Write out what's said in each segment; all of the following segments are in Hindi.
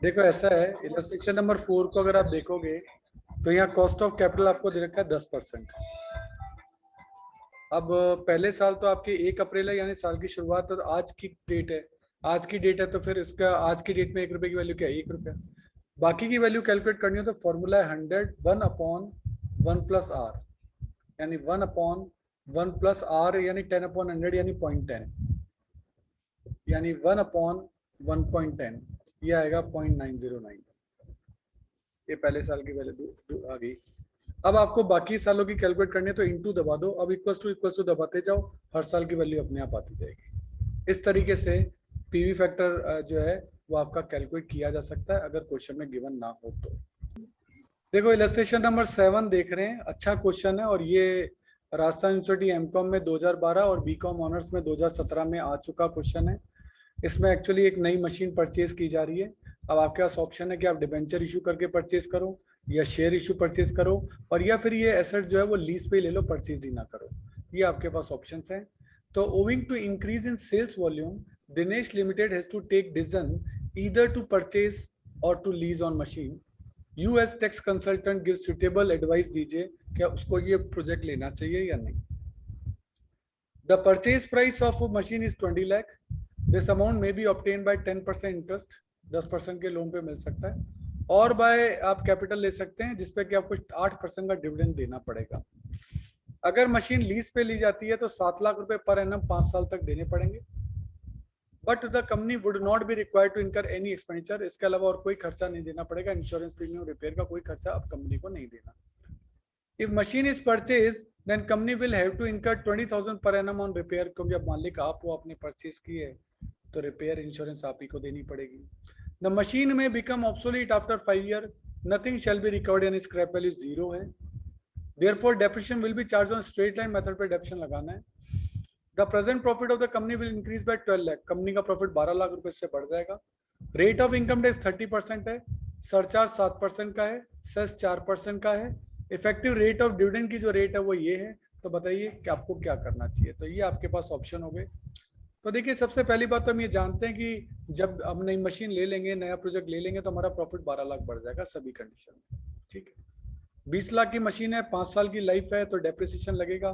देखो ऐसा है, इलस्ट्रेशन नंबर 4 को अगर आप देखोगे तो यहाँ कॉस्ट ऑफ कैपिटल आपको दे रखा है 10%। अब पहले साल तो आपकी 1 अप्रैल है, यानी साल की शुरुआत, तो आज की डेट है, आज की डेट है, तो फिर इसका आज की डेट में 1 रुपए की वैल्यू क्या है? 1 रुपया। बाकी की वैल्यू कैलकुलेट करनी हो तो फॉर्मूला है 100 1/1 + r, यानी 1/1 + r यानी 10/100 यानी 0.10, यानी 1/1.10, ये आएगा 0.909। ये पहले साल की वैल्यू आ गई। अब आपको बाकी सालों की कैलकुलेट करनी है तो इंटू दबा दो, अब इक्वल्स टू दबाते जाओ, हर साल की वैल्यू अपने आप आती जाएगी। इस तरीके से पीवी फैक्टर जो है वो आपका कैलकुलेट किया जा सकता है अगर क्वेश्चन में गिवन ना हो तो। देखो इलस्ट्रेशन नंबर 7 देख रहे हैं, अच्छा क्वेश्चन है, और ये राजस्थान यूनिवर्सिटी एमकॉम में 2012 और बीकॉम ऑनर्स में 2017 में आ चुका क्वेश्चन है। इसमें एक्चुअली एक नई मशीन परचेज की जा रही है। अब आपके पास ऑप्शन है कि आप डिबेंचर इशू करके परचेज करो, या शेयर इशू परचेज करो, और या फिर ये एसेट जो है वो लीज पे ले लो, परचेज ही ना करो। ये आपके पास ऑप्शन हैं। तो owing to increase in sales volume, Dinesh limited has to take decision either to purchase or to lease on machine. You as tax consultant give suitable advice दीजिए, क्या उसको ये प्रोजेक्ट लेना चाहिए या नहीं। The purchase price of machine is 20 lakh. This amount may be obtain by 10% interest, 10% के लोन पे मिल सकता है, और बाय आप कैपिटल ले सकते हैं जिसपे कि आपको 8% का डिविडेंड देना पड़ेगा। अगर मशीन लीज पे ली जाती है तो 7 लाख रुपए पर एनम 5 साल तक देने पड़ेंगे। But the company would not be required to incur any expenditure, इसके अलावा और कोई खर्चा नहीं देना पड़ेगा, इंश्योरेंस प्रीमियम, रिपेयर का कोई खर्चा अब कंपनी को नहीं देना। If machine is purchased, then company will have to incur 20,000 per annum on repair, क्योंकि अब मालिक आप वो आपने परचेज की है तो रिपेयर इंश्योरेंस आप ही को देनी पड़ेगी। The machine may become obsolete after 5 years. Nothing shall be recovered and scrap value 0 है। Therefore, depreciation will be charged on straight line method पे depreciation लगाना है। The present profit of the company will increase by 12 lakh. Company का प्रॉफिट 12 लाख रुपए से बढ़ जाएगा। रेट ऑफ इनकम टैक्स 30% है, सरचार्ज 7% का है, सेस 4% का है। इफेक्टिव रेट ऑफ डिविडेंड की जो रेट है वो ये है। तो बताइए कि आपको क्या करना चाहिए। तो ये आपके पास ऑप्शन हो गए। तो देखिए सबसे पहली बात तो हम ये जानते हैं कि जब हम नई मशीन ले लेंगे, नया प्रोजेक्ट ले लेंगे, तो हमारा प्रॉफिट 12 लाख बढ़ जाएगा सभी कंडीशन में। ठीक है, 20 लाख की मशीन है, 5 साल की लाइफ है, तो डेप्रिसिएशन लगेगा।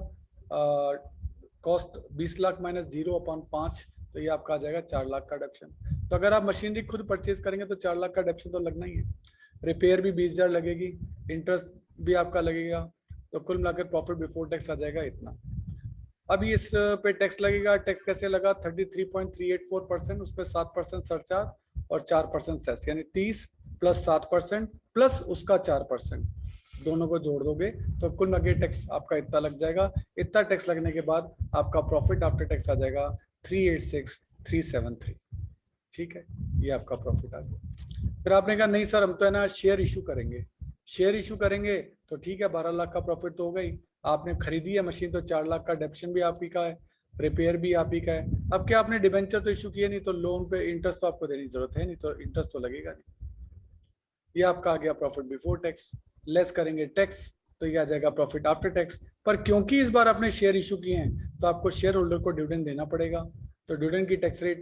कॉस्ट 20 लाख माइनस 0/5, तो ये आपका आ जाएगा 4 लाख का डेप्शन। तो अगर आप मशीनरी खुद परचेज करेंगे तो 4 लाख का डेप्शन तो लगना ही है। रिपेयर भी 20,000 लगेगी, इंटरेस्ट भी आपका लगेगा, तो कुल मिलाकर प्रॉफिट बिफोर टैक्स आ जाएगा इतना। अब इस पे टैक्स लगेगा। टैक्स कैसे लगा? 33.384%, उस पर 7% सरचार्ज और 4% सेस, यानी 30 + 7% प्लस उसका 4%, दोनों को जोड़ दोगे तो कुल मिलाकर टैक्स आपका इतना लग जाएगा। इतना टैक्स लगने के बाद आपका प्रॉफिट आफ्टर टैक्स आ जाएगा 386,373। ठीक है, ये आपका प्रॉफिट आ गया। फिर आपने कहा नहीं सर हम तो है ना शेयर इशू करेंगे। शेयर इशू करेंगे तो ठीक है, 12 लाख का प्रॉफिट तो हो गई। आपने खरीदी है मशीन तो 4 लाख का डेप्शन भी आप ही का है, रिपेयर भी आप ही का है। अब क्या आपने डिबेंचर तो इशू किया नहीं, तो लोन पे इंटरेस्ट तो आपको देने की जरूरत है नहीं, तो इंटरेस्ट तो लगेगा नहीं। ये आपका आ गया प्रॉफिट बिफोर टैक्स। लेस करेंगे टैक्स तो ये आ जाएगा प्रॉफिट आफ्टर टैक्स। पर क्योंकि इस बार आपने शेयर इशू किए हैं तो आपको शेयर होल्डर को डिविडेंड देना पड़ेगा। तो डिविडेंड की टैक्स रेट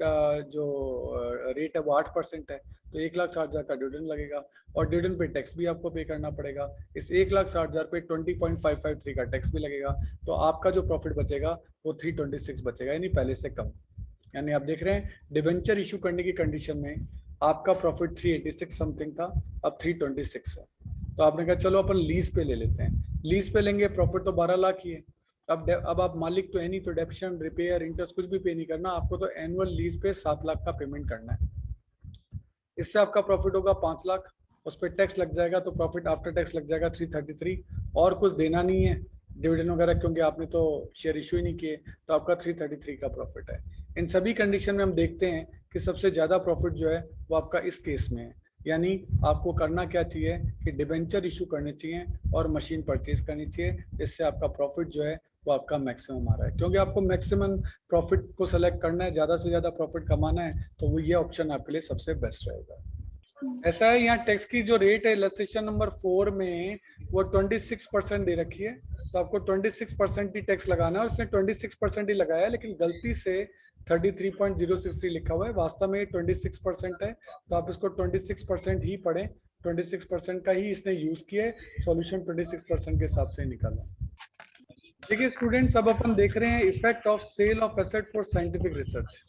जो रेट है वो 8% है, तो 1,60,000 का डिविडेंड लगेगा, और डिविडेंड पे टैक्स भी आपको पे करना पड़ेगा। इस 1,60,000 पे 20.553 का टैक्स भी लगेगा। तो आपका जो प्रॉफिट बचेगा वो 326 बचेगा, यानी पहले से कम। यानी आप देख रहे हैं डिबेंचर इशू करने की कंडीशन में आपका प्रॉफिट 386 समथिंग था, अब 326 है। तो आपने कहा चलो अपन लीज पे ले लेते हैं। लीज पे लेंगे, प्रॉफिट तो 12 लाख ही है। अब आप मालिक तो है नहीं, तो डेप्शन, रिपेयर, इंटरेस्ट कुछ भी पे नहीं करना आपको, तो एनुअल लीज पे 7 लाख का पेमेंट करना है। इससे आपका प्रॉफिट होगा 5 लाख, उस पर टैक्स लग जाएगा, तो प्रॉफिट आफ्टर टैक्स लग जाएगा 333, और कुछ देना नहीं है डिविडेंड वगैरह, क्योंकि आपने तो शेयर इशू ही नहीं किए, तो आपका 333 का प्रॉफिट है। इन सभी कंडीशन में हम देखते हैं कि सबसे ज्यादा प्रॉफिट जो है वो आपका इस केस में है। यानी आपको करना क्या चाहिए कि डिबेंचर इशू करने चाहिए और मशीन परचेज करनी चाहिए, इससे आपका प्रॉफिट जो है वो आपका मैक्सिमम आ रहा है। क्योंकि आपको मैक्सिमम प्रॉफिट को सेलेक्ट करना है, ज्यादा से ज्यादा प्रॉफिट कमाना है, तो वो ये ऑप्शन आपके लिए सबसे बेस्ट रहेगा। ऐसा है, यहाँ टैक्स की जो रेट है इलस्ट्रेशन नंबर 4 में वो 26% दे रखी है, तो आपको 26% ही टैक्स लगाना है। उसने 26% ही लगाया है, लेकिन गलती से 33.063 लिखा हुआ है, वास्तव में 26% है, तो आप इसको 26% ही पढ़ें। 26% का ही इसने यूज किया है, सॉल्यूशन 26% के हिसाब से निकाला। देखिए स्टूडेंट्स, अब अपन देख रहे हैं effect of sale of asset for scientific research.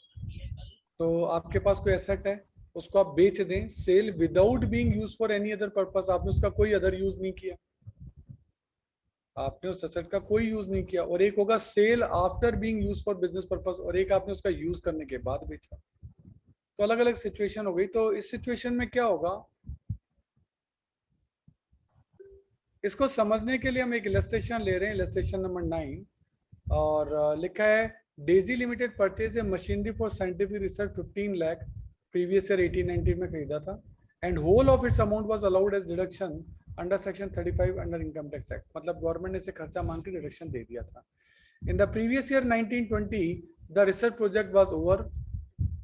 तो आपके पास कोई एसेट है, उसको आप बेच दें, sale without being use for any other purpose, आपने उसका कोई अदर यूज नहीं किया, आपने उस एसेट का कोई यूज नहीं किया। और एक होगा sale after being use for business purpose, और एक आपने उसका यूज करने के बाद बेचा। तो अलग अलग सिचुएशन हो गई। तो इस सिचुएशन में क्या होगा, इसको समझने के लिए हम एक इलस्ट्रेशन ले रहे हैं, इलस्ट्रेशन नंबर 9, और लिखा है Daisy limited purchase a machinery for scientific research 15 lakh, previous year 18-19 में खरीदा था, and whole of its amount was allowed as deduction under section 35 under income tax act. मतलब गवर्नमेंट ने इसे खर्चा मान के डिडक्शन दे दिया था। In the previous year 1920 the research project was over,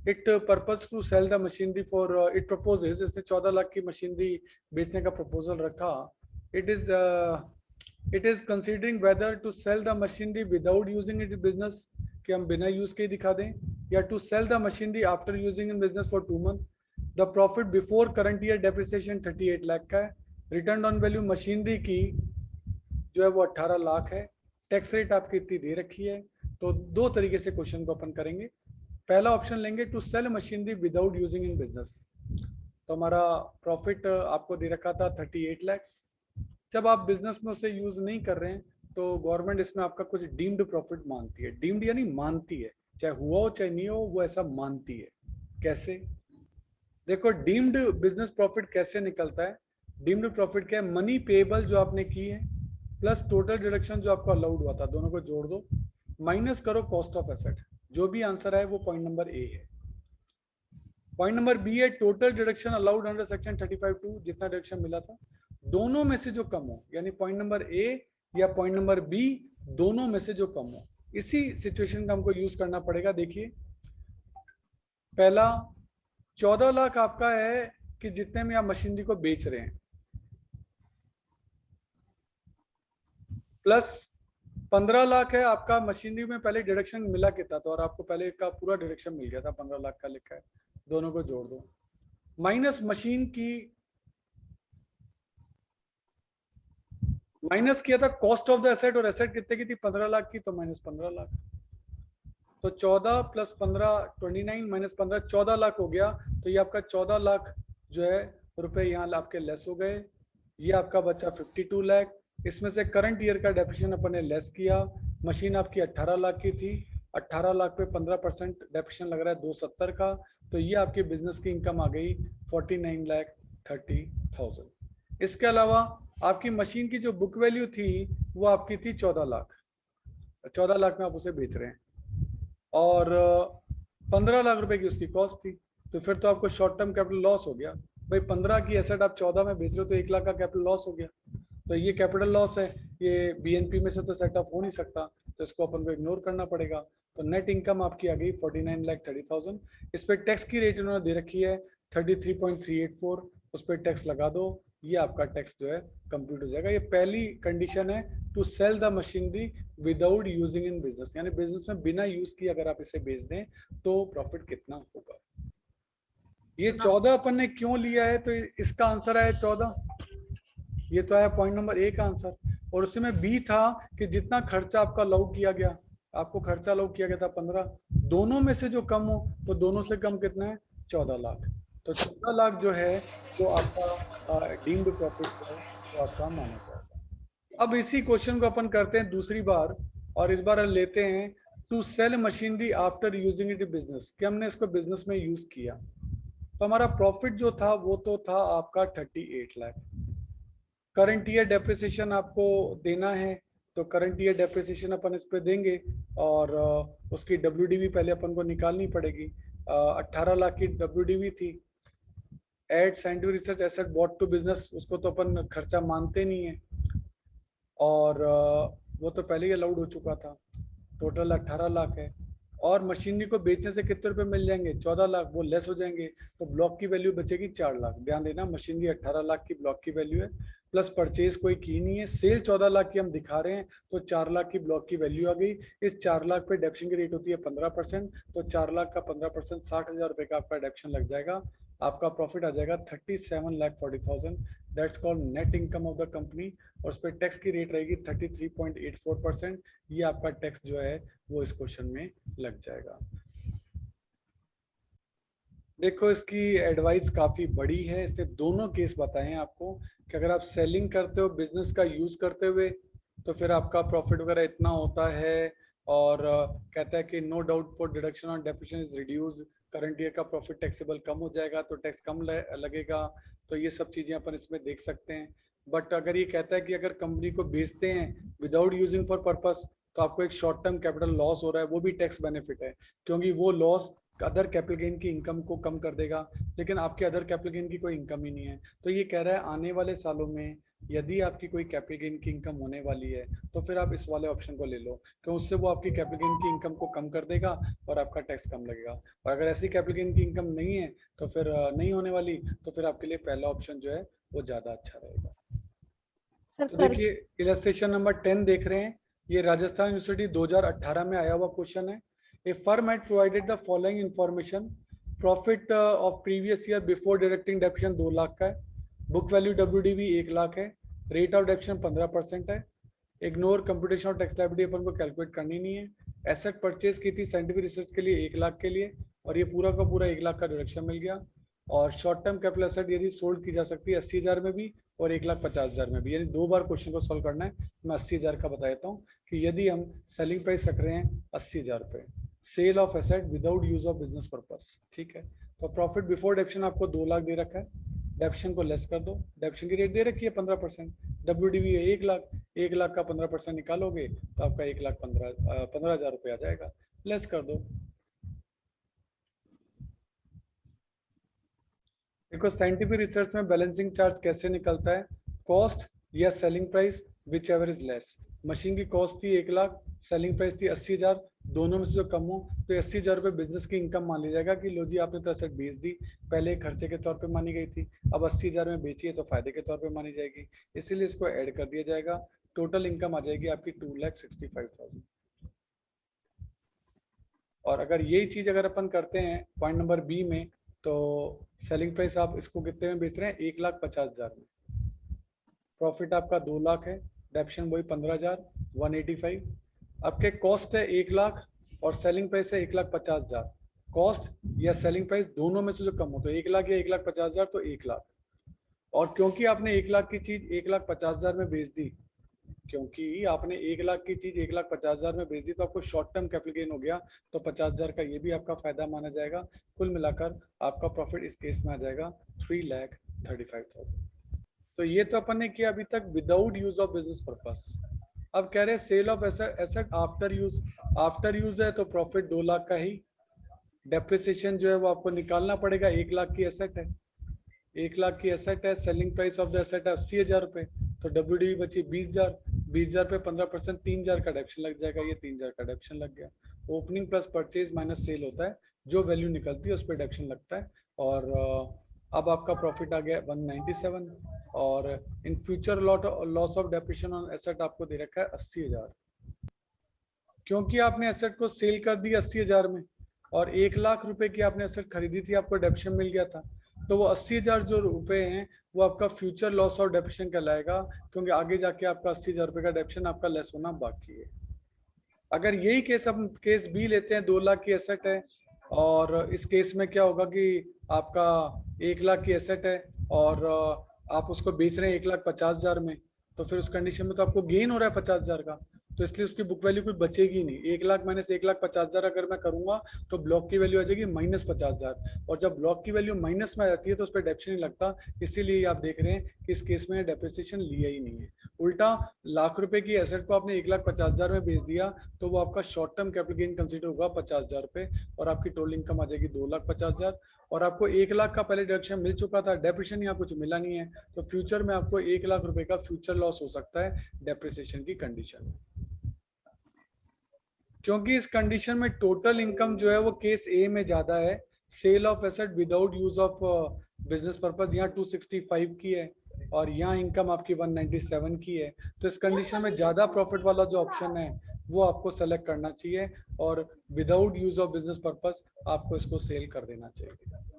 it purpose to sell the machinery for it proposes, इसने 14 लाख की मशीनरी बेचने का प्रपोजल रखा। It is considering whether to sell the machinery without using it in business, कि हम बिना यूज के दिखा दें, या to sell the machinery after using in business for 2 month. The profit before current year depreciation 38 lakh का है। रिटर्न ऑन वैल्यू मशीनरी की जो है वो 18 लाख है। टैक्स रेट आपकी इतनी दे रखी है। तो दो तरीके से क्वेश्चन को अपन करेंगे। पहला ऑप्शन लेंगे to sell machinery without using in business, तो हमारा प्रॉफिट आपको दे रखा था 38 लाख। जब आप बिजनेस में उसे यूज नहीं कर रहे हैं तो गवर्नमेंट इसमें आपका कुछ डीम्ड प्रॉफिट मानती है। डीम्ड यानी मानती है, चाहे हुआ हो चाहे नहीं हो, वो ऐसा मानती है। कैसे? देखो डीम्ड बिजनेस प्रॉफिट कैसे निकलता है। डीम्ड प्रॉफिट क्या है, मनी पेएबल जो आपने की है प्लस टोटल डिडक्शन जो आपका अलाउड हुआ था, दोनों को जोड़ दो, माइनस करो कॉस्ट ऑफ एसेट। जो भी आंसर है वो पॉइंट नंबर ए है। पॉइंट नंबर बी है total deduction allowed under section 35(2), जितना डिडक्शन मिला था दोनों में से जो कम हो, यानी पॉइंट नंबर ए या पॉइंट नंबर बी, दोनों में से जो कम हो। इसी सिचुएशन का हमको यूज करना पड़ेगा। देखिए पहला 14 लाख आपका है कि जितने में आप मशीनरी को बेच रहे हैं, प्लस 15 लाख है आपका मशीनरी में पहले डिडक्शन मिला कितना था, और आपको पहले का पूरा डिडक्शन मिल गया था 15 लाख का लिखा है, दोनों को जोड़ दो, माइनस मशीन की, माइनस किया था कॉस्ट ऑफ द एसेट, और एसेट कितने की थी 15 लाख की, तो माइनस 15 लाख। तो 14 प्लस 15 29 माइनस 15 14 लाख हो गया। तो ये आपका 14 लाख जो है रुपए यहाँ आपके लेस हो गए। ये आपका बचा 52 लाख। इसमें से करंट ईयर का डेप्रिसिएशन अपन ने लेस किया। मशीन आपकी 18 लाख की थी, 18 लाख पे 15% डेप्रिसिएशन लग रहा है 270 का, तो ये आपकी बिजनेस की इनकम आ गई 49,30,000। इसके अलावा आपकी मशीन की जो बुक वैल्यू थी वो आपकी थी 14 लाख, 14 लाख में आप उसे बेच रहे हैं, और 15 लाख रुपए की उसकी कॉस्ट थी। तो फिर तो आपको शॉर्ट टर्म कैपिटल लॉस हो गया। भाई 15 की एसेट आप 14 में बेच रहे हो तो 1 लाख का कैपिटल लॉस हो गया। तो ये कैपिटल लॉस है, ये बीएनपी में से तो सेट ऑफ हो नहीं सकता, तो इसको अपन को इग्नोर करना पड़ेगा। तो नेट इनकम आपकी आ गई 49,30,000। इस पर टैक्स की रेट उन्होंने दे रखी है 33.384, उस पर टैक्स लगा दो, ये आपका टैक्स जो है कंप्यूट हो जाएगा। ये पहली कंडीशन है to sell the machinery without using in business, यानी बिजनेस में बिना यूज किए अगर आप इसे बेच दें तो प्रॉफिट कितना होगा। ये 14 अपन ने क्यों लिया है, तो इसका आंसर है 14। ये तो आया पॉइंट नंबर ए का आंसर। और उसमें बी था कि जितना खर्चा आपका अलाउ किया गया, आपको खर्चा अलाउ किया गया था 15, दोनों में से जो कम हो, तो दोनों से कम कितना है 14 लाख। तो 14 लाख जो है वो आपका डीम्ड प्रॉफिट है, वो आपका माना जाएगा। अब इसी क्वेश्चन को अपन करते हैं दूसरी बार, और इस बार लेते हैं to sell machinery after using it business, कि हमने इसको बिजनेस में यूज किया। तो हमारा प्रॉफिट जो था वो तो था आपका 38 लाख। करंट ईयर डेप्रिसिएशन आपको देना है, तो करंट ईयर डेप्रिसिएशन अपन इस पे देंगे, और उसकी डब्ल्यूडीवी पहले अपन को निकालनी पड़ेगी। 18 लाख की डब्ल्यूडीवी थी। Add scientific research asset bought to business, उसको तो अपन खर्चा मानते नहीं है, और वो तो पहले ही अलाउड हो चुका था। टोटल 18 लाख है। और मशीनरी को बेचने से कितने रुपए मिल जाएंगे, 14 लाख, वो लेस हो जाएंगे, तो ब्लॉक की वैल्यू बचेगी 4 लाख। ध्यान देना, मशीनरी 18 लाख की ब्लॉक की वैल्यू है, प्लस परचेज कोई की नहीं है, सेल 14 लाख की हम दिखा रहे हैं, तो 4 लाख की ब्लॉक की वैल्यू आ गई। इस 4 लाख पे डेप्शन की रेट होती है 15%, तो 4 लाख का 15% 60,000 रुपए का आपका डेप्शन लग जाएगा। आपका प्रॉफिट आ जाएगा 37,40,000। That's called net income of the company. और उस पर टैक्स की रेट रहेगी 33.84%। ये आपका टैक्स जो है वो इस क्वेश्चन में लग जाएगा। देखो, इसकी एडवाइस काफी बड़ी है, इससे दोनों केस बताए हैं आपको कि अगर आप सेलिंग करते हो बिजनेस का यूज करते हुए तो फिर आपका प्रॉफिट वगैरह इतना होता है, और कहता है कि no doubt for deduction on depreciation is reduce, current year का प्रॉफिट टैक्सेबल कम हो जाएगा तो टैक्स कम लगेगा। तो ये सब चीजें अपन इसमें देख सकते हैं। बट अगर ये कहता है कि अगर कंपनी को बेचते हैं विदाउट यूजिंग फॉर पर्पस तो आपको एक शॉर्ट टर्म कैपिटल लॉस हो रहा है, वो भी टैक्स बेनिफिट है, क्योंकि वो लॉस अदर कैपिटल गेन की इनकम को कम कर देगा, लेकिन आपके अदर कैपिटल गेन की कोई इनकम ही नहीं है। तो ये कह रहा है आने वाले सालों में यदि आपकी कोई कैपिटल गेन की इनकम होने वाली है तो फिर आप इस वाले ऑप्शन को ले लो, क्योंकि उससे वो आपकी कैपिटल गेन की इनकम को कम कर देगा और आपका टैक्स कम लगेगा। और अगर ऐसी कैपिटल गेन की इनकम नहीं है तो फिर नहीं होने वाली, तो फिर आपके लिए पहला ऑप्शन जो है वो ज़्यादा अच्छा रहेगा। तो देखिए, इलस्ट्रेशन नंबर 10 देख रहे हैं, ये राजस्थान यूनिवर्सिटी 2018 में आया हुआ क्वेश्चन है। A firm had provided the following information, profit of previous year before deducting depreciation 2 lakh का है, बुक वैल्यू WDV 1 लाख है, रेट ऑफ डेप्शन 15% है, ignore computation of tax liability अपन को कैलकुलेट करनी नहीं है, एसेट परचेज की थी साइंटिफिक रिसर्च के लिए 1 लाख के लिए, और ये पूरा का पूरा 1 लाख का डिडक्शन मिल गया। और शॉर्ट टर्म कैपिटल एसेट यदि सोल्ड की जा सकती है 80,000 में भी और 1,50,000 में भी, यानी 2 बार क्वेश्चन को सॉल्व करना है। मैं 80,000 का बता देता हूँ कि यदि हम सेलिंग प्राइस रख रहे हैं 80,000 रुपये, sale of asset without use of business purpose, ठीक है, तो प्रॉफिट बिफोर डेप्शन आपको 2 लाख दे रखा है, डेप्शन को लेस कर दो, डेप्शन की रेट दे रखी है 15%, WDV है 1 लाख, 1 लाख का 15% निकालोगे तो आपका 1,15,000 रुपये आ जाएगा, लेस कर दो। देखो, साइंटिफिक रिसर्च में बैलेंसिंग चार्ज कैसे निकलता है, कॉस्ट या selling price which ever is less. Machine की कॉस्ट थी 1 लाख, सेलिंग प्राइस थी 80,000, दोनों में से जो कम हो तो 80,000 रुपये बिजनेस की इनकम मान ली जाएगा कि लो जी आपने तो एसेट बेच दी, पहले खर्चे के तौर पे मानी गई थी, अब 80,000 में बेची है तो फायदे के तौर पे मानी जाएगी, इसीलिए इसको ऐड कर दिया जाएगा। टोटल इनकम आ जाएगी आपकी 2,65,000। और अगर यही चीज अगर अपन करते हैं पॉइंट नंबर बी में, तो सेलिंग प्राइस आप इसको कितने में बेच रहे हैं, 1,50,000 में, प्रॉफिट आपका 2 लाख है, डेप्शन वही 15,000, 185, आपके कॉस्ट है 1 लाख और सेलिंग प्राइस है 1,50,000। कॉस्ट या सेलिंग प्राइस दोनों में से जो कम हो तो 1 लाख या 1,50,000 तो 1 लाख। और क्योंकि आपने 1 लाख की चीज 1,50,000 में बेच दी, क्योंकि आपने 1 लाख की चीज 1,50,000 में बेच दी तो आपको शॉर्ट टर्म कैपिटल गेन हो गया, तो 50,000 का ये भी आपका फायदा माना जाएगा। कुल मिलाकर आपका प्रॉफिट इस केस में आ जाएगा 3,35,000। तो ये तो अपन ने किया अभी तक without use of business purpose. अब कह रहे हैं sale of asset after use. After use है तो प्रॉफिट 2 लाख का ही, डेप्रिसिएशन जो है वो आपको निकालना पड़ेगा, 1 लाख की एसेट है, 1 लाख की एसेट है, selling price of the asset है 80,000 रुपये, तो WDV बची 20,000, 20,000 पे 15% 3,000 का डेप्शन लग जाएगा, ये 3,000 का डेप्शन लग गया। Opening plus purchase minus cell होता है, जो वैल्यू निकलती है उस पर डेप्शन लगता है। और अब आपका प्रॉफिट आ गया 197, और in future loss of depreciation on asset आपको दे रखा है 80,000, क्योंकि आपने एसेट को सेल कर दी 80,000 में और 1 लाख रुपए की आपने एसेट खरीदी थी, आपको डेप्शन मिल गया था, तो वो 80,000 जो रुपए हैं वो आपका फ्यूचर लॉस ऑफ डेप्रिसिएशन कहलाएगा, क्योंकि आगे जाके आपका 80,000 रुपए का डेप्शन आपका लेस होना बाकी है। अगर यही केस हम केस बी लेते हैं, 2 लाख की एसेट है, और इस केस में क्या होगा कि आपका 1 लाख की एसेट है और आप उसको बेच रहे हैं 1,50,000 में, तो फिर उस कंडीशन में तो आपको गेन हो रहा है 50,000 का, तो इसलिए उसकी बुक वैल्यू कुछ बचेगी नहीं। 1 लाख माइनस 1,50,000 अगर मैं करूंगा तो ब्लॉक की वैल्यू आ जाएगी -50,000, और जब ब्लॉक की वैल्यू माइनस में आ जाती है तो उस पर डेप्शन नहीं लगता, इसीलिए आप देख रहे हैं कि इस केस में डेप्रिसिएशन लिया ही नहीं है। उल्टा लाख रुपए की एसेट को आपने 1,50,000 में बेच दिया तो वो आपका short term capital gain consider होगा 50,000 रुपए, और आपकी टोटल इनकम आ जाएगी 2,50,000, और आपको 1 लाख का पहले डिडक्शन मिल चुका था, डेप्रिसिएशन यहाँ कुछ मिला नहीं है, तो फ्यूचर में आपको 1 लाख रुपए का फ्यूचर लॉस हो सकता है डेप्रिसिएशन की कंडीशन में। क्योंकि इस कंडीशन में टोटल इनकम जो है वो केस ए में ज्यादा है, sale of asset without use of business purpose यहाँ 265 की है और यहाँ इनकम आपकी 197 की है। तो इस कंडीशन में ज्यादा प्रॉफिट वाला जो ऑप्शन है वो आपको सेलेक्ट करना चाहिए और without use of business purpose आपको इसको सेल कर देना चाहिए।